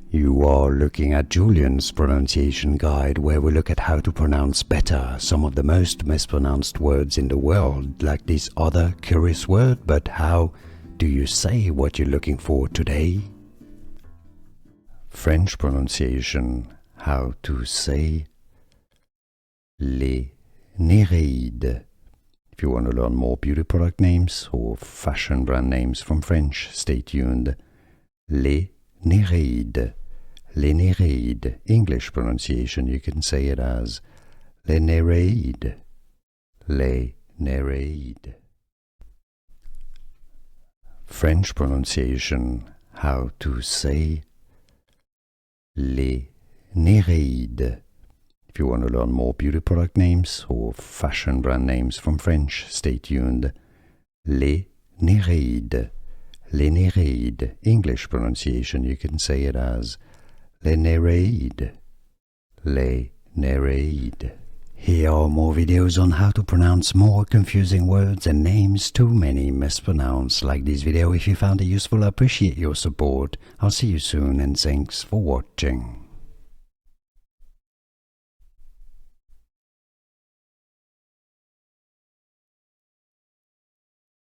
You are looking at Julian's pronunciation guide, where we look at how to pronounce better some of the most mispronounced words in the world, like this other curious word. But how do you say what you're looking for today? French pronunciation, how to say les Néréides. If you want to learn more beauty product names or fashion brand names from French, stay tuned. Les Néréides. Les Néréides. English pronunciation, you can say it as Les Néréides. Les Néréides. French pronunciation, how to say les Néréides. If you want to learn more beauty product names or fashion brand names from French, stay tuned. Les Néréides. Les Néréides. English pronunciation, you can say it as Les Néréides. Les Néréides. Here are more videos on how to pronounce more confusing words and names too many mispronounced. Like this video if you found it useful. I appreciate your support. I'll see you soon and thanks for watching.